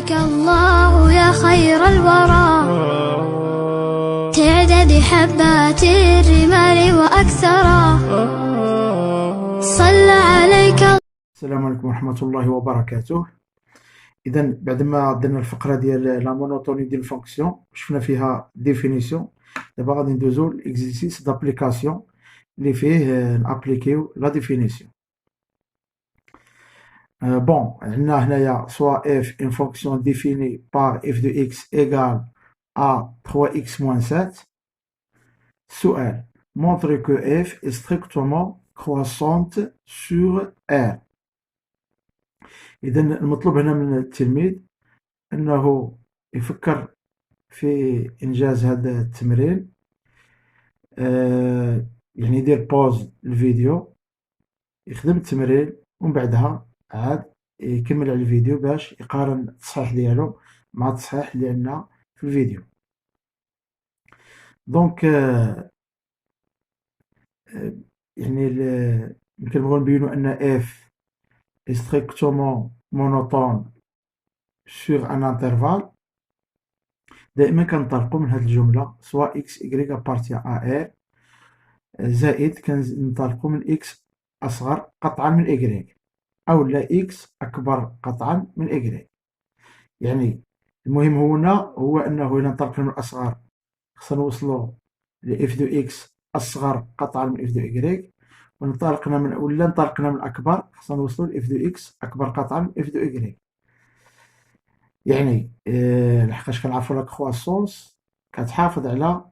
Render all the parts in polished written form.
عليك الله يا خير الورى تعدد حبات الرمال وأكثرا صلى عليك. السلام عليكم ورحمة الله وبركاته. إذا بعدما درنا الفقرة ديال لا مونوتوني ديال الفونكسيون شفنا فيها ديفينيسيون، دابا غادي ندوزو لإكزيرسيس دابليكاسيون اللي فيه نابليكيو لا ديفينيسيون. بون عندنا هنايا سوا اف اون فونكسيون ديفيني بار اف دو اكس ايغال ا 3x moins 7. السؤال montre que f est strictement croissante sur R. إذا المطلوب هنا من التلميذ أنه يفكر في إنجاز هذا التمرين، يعني يدير بوز الفيديو يخدم التمرين ومن بعدها عاد يكمل على الفيديو باش يقارن التصحيح ديالو مع التصحيح اللي عندنا في الفيديو. دونك يعني يمكن نبينو أن اف est strictement monotone sur un intervalle. دائما كنطلقو من هاد الجملة سوا x y appartient à R زائد كنطلقو من x أصغر قطعا من y أو لا x أكبر قطعا من y. يعني المهم هنا هو أنه إلا انطلقنا من الأصغر خصنا نوصلو ل f دو x أصغر قطعا من f دو y، ولا انطلقنا من الأكبر خصنا نوصلو ل f دو x أكبر قطعا من f دو y. يعني لحقاش كنعرفو لا كرواسونس كتحافظ على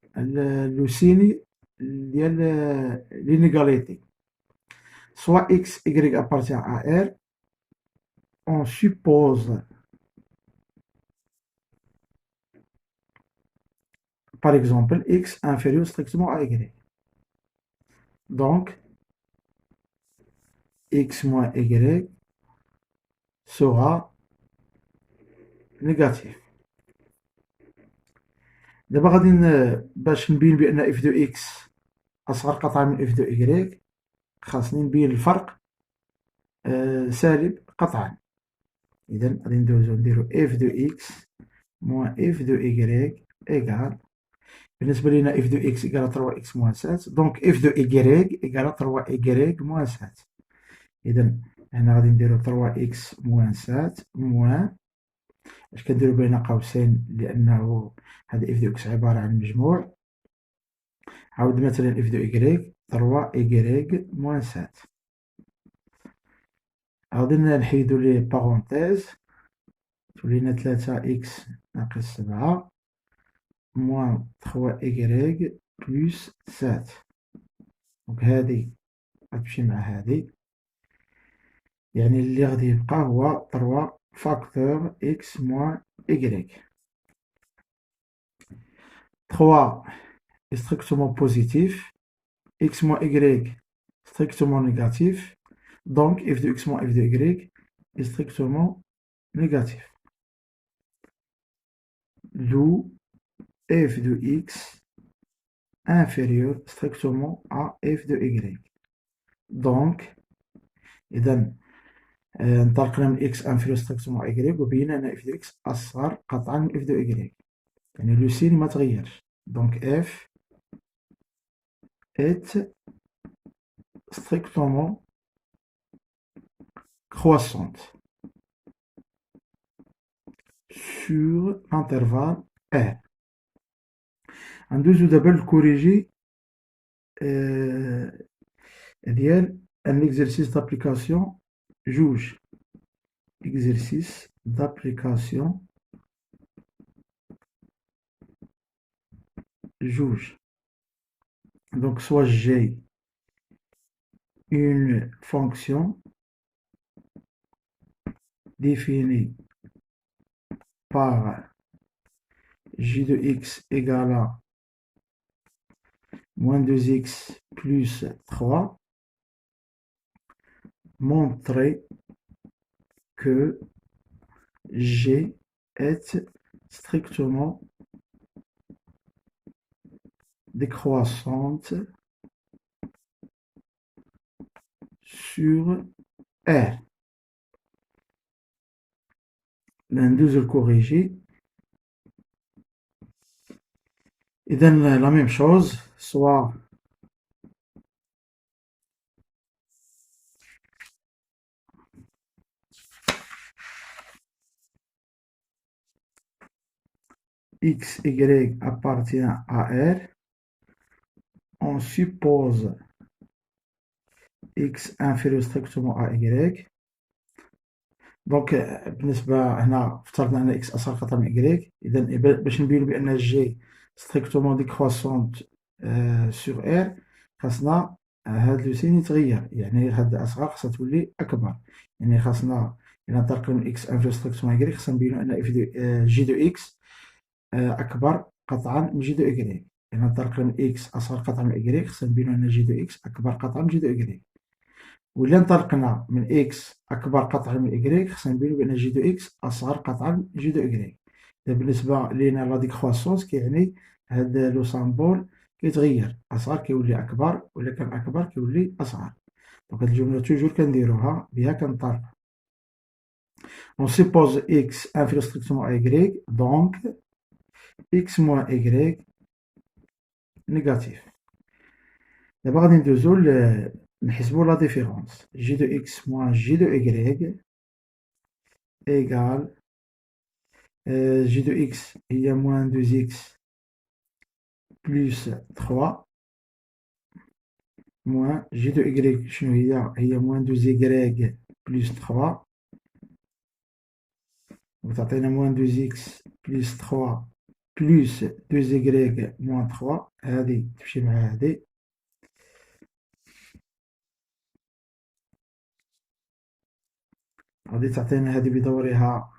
لو سيني ديال لينيغاليتي. Soit x, y appartient à R, on suppose, par exemple, x inférieur strictement à y. Donc, x moins y sera négatif. دابا غادي باش نبين بأن f دو x أصغر قطعة من f دو y خاصني نبين الفرق سالب قطعا. إذا غادي ندوزو نديرو f دو x moins f دو y égal بالنسبة لينا f دو x égal 3x moins 7 donc f دو y égal 3y moins 7. إذا هنا غادي نديرو 3x moins 7 moins اش كنديرو بين قوسين لأنه هذا f دو x عبارة عن مجموع، عاود مثلا f دو y 3y moins 7. غادي نحيدو لي بارونتيز تولينا 3x ناقص 7 moins 3y plus 7. دونك هادي غتمشي مع هادي، يعني اللي غادي يبقى هو 3 فاكتور x moins y. 3 est strictement positif, x moins y strictement négatif, donc f de x moins f de y est strictement négatif. D'où f de x inférieur strictement à f de y. Donc, إذا انطلقنا من x inférieur strictement à y وبينا أن f de x أصغر قطعا من f de y، يعني لو سين ما تغيرش. Donc f est strictement croissante sur l'intervalle R. ندوزو دابا للكوريجي ديال ان اكزرسيس دابليكاسيون جوج. exercice d'application juge. Donc, soit j'ai une fonction définie par j de x égale à moins 2x plus 3, montrer que g est strictement décroissante sur R. ندوزو لكوريجي. إذا لا ميم شوز، سوا x, y appartient à R, on suppose x inférieur strictement à y. دونك بالنسبة هنا افترضنا أن إكس أصغر قطعة من إكغيك، إذا باش نبينو بأن جي ستريكتومون ديكروسونت سور إر، خاصنا هاد لو سين يتغير، يعني هاد أصغر خاصها تولي أكبر، يعني خاصنا إلا انطلقنا من إكس انفيريور ستريكتومون إكغيك خاصنا نبينو أن جي دو إكس أكبر قطعا من جي دو إكغيك. إلا انطلقنا من إكس أصغر قطعة من إكغيك خاصنا نبينو أن جي دو إكس أكبر قطعة من جي دو إكغيك. وإلا انطلقنا من إكس أكبر قطعة من إكغيك خصنا نبينو بأن جي دو إكس أصغر قطعة من جي دو إكغيك. بالنسبة لينا لا ديكرواسونس كيعني هاد لو سامبول كيتغير، أصغر كيولي أكبر، وإلا كان أكبر كيولي أصغر. دونك هاد الجملة توجور كنديروها بها كنطلقو. On suppose x inférieur strictement à y, donc x moins y négatif. دابا غادي ندوزو نحسبو لا ديفيرونس. جي دو إكس موان جي دو إكغيك إيكال جي دو إكس هي موان دو إكس بلوس 3 موان جي دو إكغيك شنو هي موان دو إكغيك بلوس 3، وتعطينا موان دو إكس بلوس 3 بلوس دو إكغيك موان 3، هادي تمشي مع هادي، غادي تعطينا هادي بدورها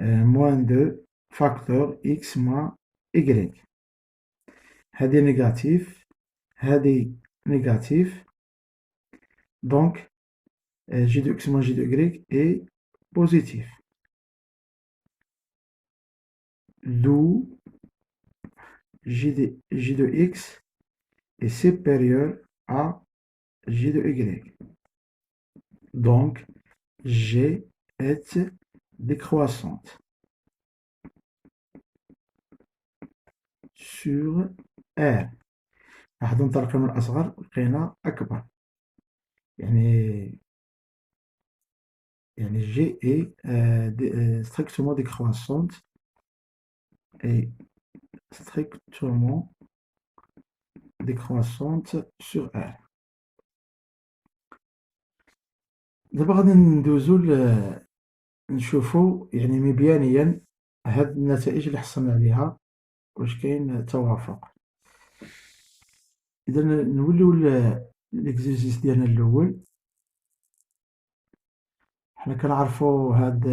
موان دو فاكتور إكس موان إكغيك، هادي نيجاتيف هادي نيجاتيف، دونك جي دو إكس موان جي دو إكغيك إي بوزيتيف. D'où j de x est supérieur à j de y. Donc, g est décroissante sur R. لاحظوا انطلقنا من الأصغر لقينا أكبر، يعني g est strictement décroissante et strictement décroissante sur R. دابا غادي ندوزو نشوفو يعني مبيانيا هاد النتائج اللي حصلنا عليها واش كاين توافق. إذا نوليو ليكزيرسيس ديالنا الأول. حنا كنعرفو هاد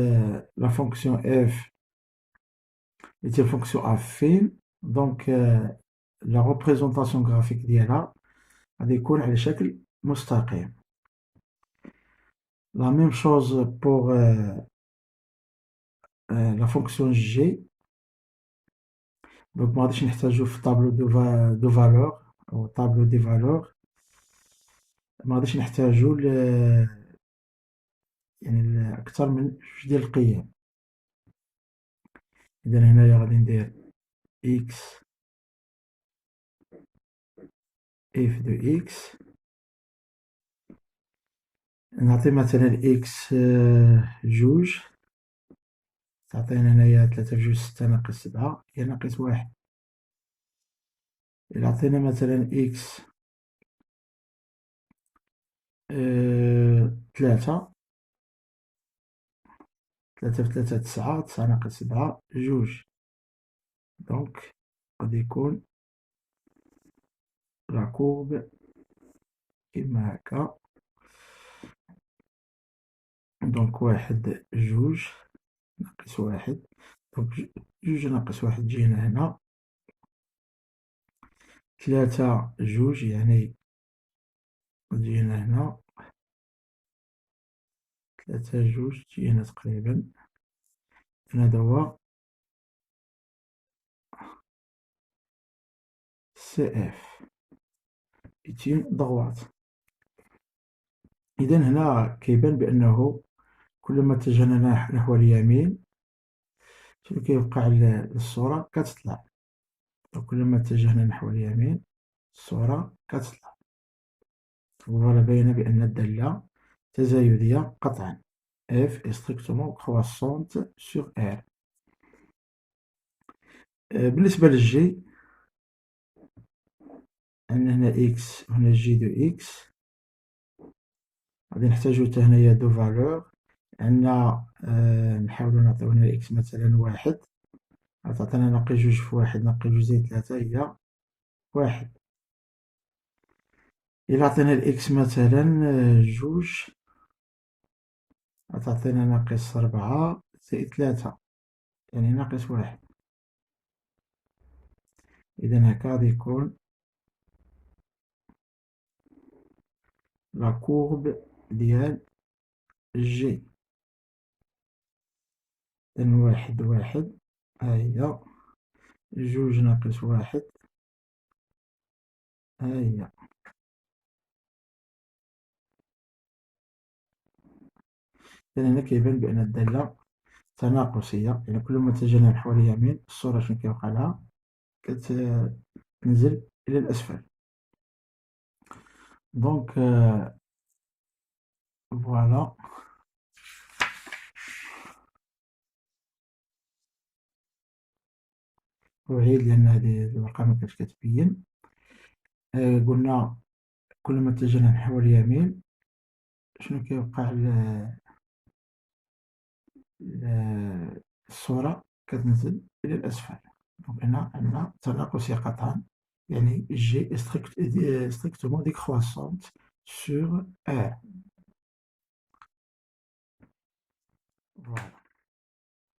لا فونكسيون اف هي فونكسيون افين، دونك لا ريبريزونطاسيون غرافيك ديالها غادي يكون على شكل مستقيم. لا ميم شوز بوغ لا فونكسيون جي، دونك مغاديش نحتاجو في طابلو دو فالور أو طابلو دي فالور، مغاديش نحتاجو يعني أكثر من جوج ديال القيم. إذا هنايا غادي ندير إكس اف دو إكس، نعطي مثلا إكس جوج، تعطينا هنايا 3 في جوج 6 ناقص 7 هي ناقص 1. إلا عطينا مثلا إكس 3، 3 في 3 9، 9 ناقص 7 جوج، دونك غادي يكون لا كورب كيما هاكا. دونك 1 جوج ناقص 1، دونك 2 ناقص 1 تجينا هنا، 3 جوج يعني تجينا هنا، 3 جوج تجينا تقريبا، هذا هو سي اف إتيم ضغوات. إذا هنا كيبان بأنه كلما اتجهنا نحو اليمين شنو كيوقع للصورة كتطلع، وكلما اتجهنا نحو اليمين الصورة كتطلع. فوالا باينة بأن الدالة تزايدية قطعا. F est strictement croissante sur R. بالنسبة للجي عندنا هنا إكس وهنا جي دو إكس، غادي نحتاجو حتى هنايا دو فالور. عندنا نحاولو نعطيو هنا إكس مثلا واحد، غتعطينا ناقي جوج في واحد ناقي جوج زائد تلاتة هي واحد. إلا عطينا الإكس مثلا جوج غتعطينا ناقص ربعة زائد تلاتة يعني ناقص واحد. إذا هاكا غادي يكون لا كورب ديال جي. إذن واحد واحد هاهي، جوج ناقص واحد هاهي. إذن هنا كيبان بأن الدالة تناقصية، يعني كلما اتجهنا نحو اليمين الصورة شنو كيوقع لها كتنزل إلى الأسفل. دونك فوالا. أعيد لأن هذه الورقة مكانتش كتبين. قلنا كلما اتجهنا نحو اليمين شنو كيوقع الصورة كتنزل إلى الأسفل. دونك هنا عندنا تناقصية قطعا، يعني جي strictement décroissante sur R. Voilà.